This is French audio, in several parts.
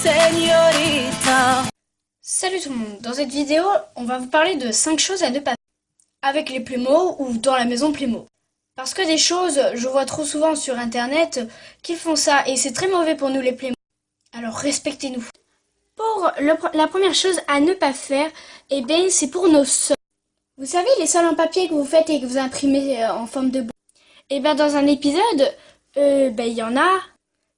señorita. Salut tout le monde, dans cette vidéo, on va vous parler de 5 choses à ne pas faire avec les plumeaux ou dans la maison Playmo. Parce que des choses, je vois trop souvent sur internet qu'ils font ça et c'est très mauvais pour nous les Playmo. Alors respectez-nous. Pour la première chose à ne pas faire, eh bien c'est pour nos sols. Vous savez les sols en papier que vous faites et que vous imprimez en forme de boule. Eh bien dans un épisode, il y en a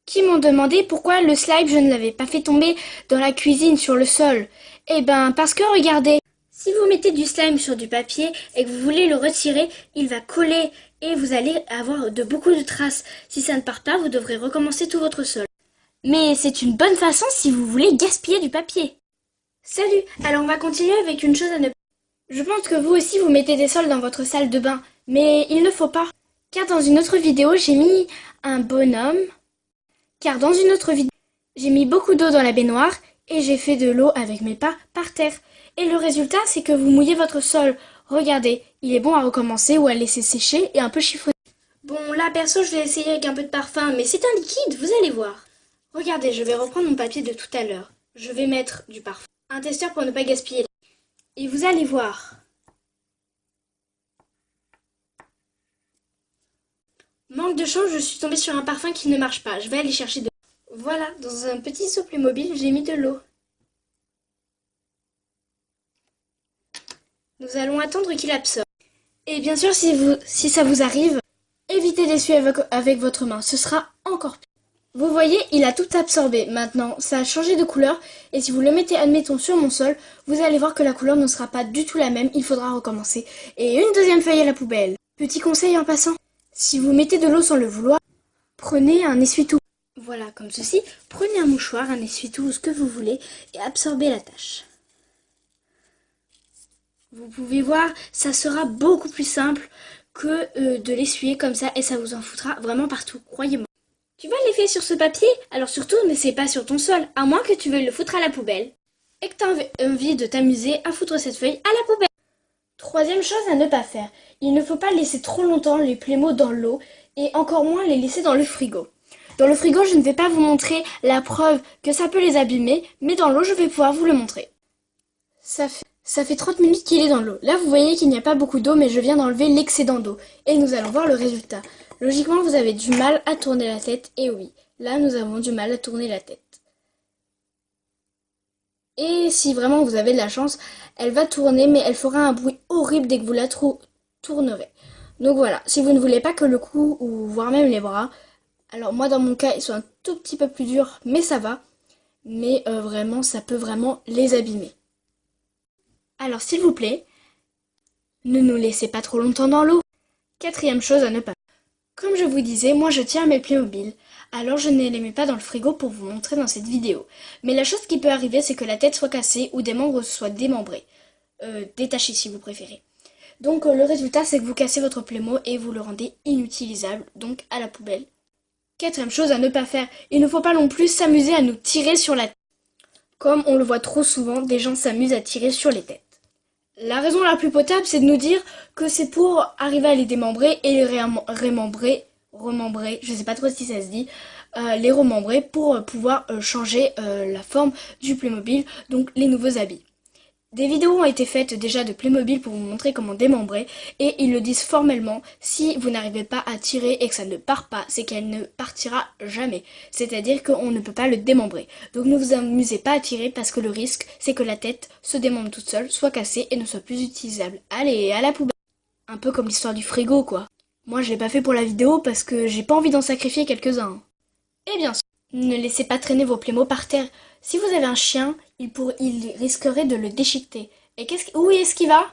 qui m'ont demandé pourquoi le slime je ne l'avais pas fait tomber dans la cuisine sur le sol. Eh ben parce que regardez, si vous mettez du slime sur du papier et que vous voulez le retirer, il va coller et vous allez avoir beaucoup de traces. Si ça ne part pas, vous devrez recommencer tout votre sol. Mais c'est une bonne façon si vous voulez gaspiller du papier. Salut, alors on va continuer avec une chose à ne pas. Je pense que vous aussi vous mettez des sols dans votre salle de bain, mais il ne faut pas. Car dans une autre vidéo, j'ai mis un bonhomme. Car dans une autre vidéo, j'ai mis beaucoup d'eau dans la baignoire et j'ai fait de l'eau avec mes pas par terre. Et le résultat, c'est que vous mouillez votre sol. Regardez, il est bon à recommencer ou à laisser sécher et un peu chiffonner. Bon, là, perso, je vais essayer avec un peu de parfum, mais c'est un liquide, vous allez voir. Regardez, je vais reprendre mon papier de tout à l'heure. Je vais mettre du parfum. Un testeur pour ne pas gaspiller. Et vous allez voir. Manque de chance, je suis tombée sur un parfum qui ne marche pas. Je vais aller chercher de l'eau. Voilà, dans un petit seau Playmobil, j'ai mis de l'eau. Nous allons attendre qu'il absorbe. Et bien sûr, si ça vous arrive, évitez d'essuyer avec votre main. Ce sera encore pire. Vous voyez, il a tout absorbé. Maintenant, ça a changé de couleur. Et si vous le mettez, admettons, sur mon sol, vous allez voir que la couleur ne sera pas du tout la même. Il faudra recommencer. Et une deuxième feuille à la poubelle. Petit conseil en passant. Si vous mettez de l'eau sans le vouloir, prenez un essuie-tout. Voilà, comme ceci. Prenez un mouchoir, un essuie-tout, ce que vous voulez, et absorbez la tâche. Vous pouvez voir, ça sera beaucoup plus simple que de l'essuyer comme ça, et ça vous en foutra vraiment partout, croyez-moi. Tu vas l'effet sur ce papier? Alors surtout, n'essaie pas sur ton sol, à moins que tu veuilles le foutre à la poubelle. Et que tu as envie de t'amuser à foutre cette feuille à la poubelle. Troisième chose à ne pas faire, il ne faut pas laisser trop longtemps les Playmo dans l'eau et encore moins les laisser dans le frigo. Dans le frigo, je ne vais pas vous montrer la preuve que ça peut les abîmer, mais dans l'eau, je vais pouvoir vous le montrer. Ça fait 30 minutes qu'il est dans l'eau. Là, vous voyez qu'il n'y a pas beaucoup d'eau, mais je viens d'enlever l'excédent d'eau. Et nous allons voir le résultat. Logiquement, vous avez du mal à tourner la tête, et oui, là, nous avons du mal à tourner la tête. Et si vraiment vous avez de la chance, elle va tourner, mais elle fera un bruit horrible dès que vous la tournerez. Donc voilà, si vous ne voulez pas que le cou, ou voire même les bras, alors moi dans mon cas, ils sont un tout petit peu plus durs, mais ça va. Mais vraiment, ça peut vraiment les abîmer. Alors s'il vous plaît, ne nous laissez pas trop longtemps dans l'eau. Quatrième chose à ne pas faire. Comme je vous disais, moi je tiens à mes Playmobil, alors je ne les mets pas dans le frigo pour vous montrer dans cette vidéo. Mais la chose qui peut arriver, c'est que la tête soit cassée ou des membres soient démembrés. Détachés si vous préférez. Donc le résultat, c'est que vous cassez votre Playmo et vous le rendez inutilisable, donc à la poubelle. Quatrième chose à ne pas faire, il ne faut pas non plus s'amuser à nous tirer sur la tête. Comme on le voit trop souvent, des gens s'amusent à tirer sur les têtes. La raison la plus potable, c'est de nous dire que c'est pour arriver à les démembrer et les remembrer, je sais pas trop si ça se dit, les remembrer pour pouvoir changer la forme du Playmobil, donc les nouveaux habits. Des vidéos ont été faites déjà de Playmobil pour vous montrer comment démembrer et ils le disent formellement, si vous n'arrivez pas à tirer et que ça ne part pas, c'est qu'elle ne partira jamais. C'est-à-dire qu'on ne peut pas le démembrer. Donc ne vous amusez pas à tirer parce que le risque, c'est que la tête se démembre toute seule, soit cassée et ne soit plus utilisable. Allez, à la poubelle. Un peu comme l'histoire du frigo, quoi. Moi, je l'ai pas fait pour la vidéo parce que j'ai pas envie d'en sacrifier quelques-uns. Et bien sûr, ne laissez pas traîner vos Playmo par terre. Si vous avez un chien, il risquerait de le déchiqueter. Et où est-ce qu'il va?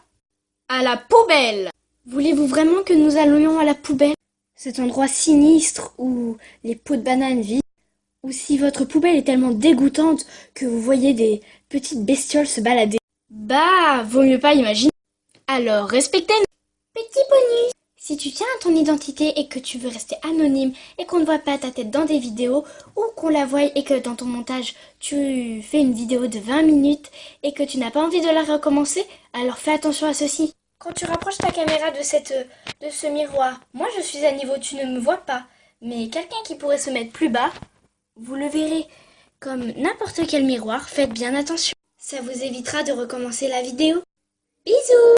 À la poubelle! Voulez-vous vraiment que nous allions à la poubelle? Cet endroit sinistre où les pots de banane vivent? Ou si votre poubelle est tellement dégoûtante que vous voyez des petites bestioles se balader? Bah, vaut mieux pas imaginer. Alors, respectez-nous! Petit bonus! Si tu tiens à ton identité et que tu veux rester anonyme et qu'on ne voit pas ta tête dans des vidéos ou qu'on la voie et que dans ton montage tu fais une vidéo de 20 minutes et que tu n'as pas envie de la recommencer, alors fais attention à ceci. Quand tu rapproches ta caméra de ce miroir, moi je suis à niveau, tu ne me vois pas, mais quelqu'un qui pourrait se mettre plus bas, vous le verrez. Comme n'importe quel miroir, faites bien attention. Ça vous évitera de recommencer la vidéo. Bisous!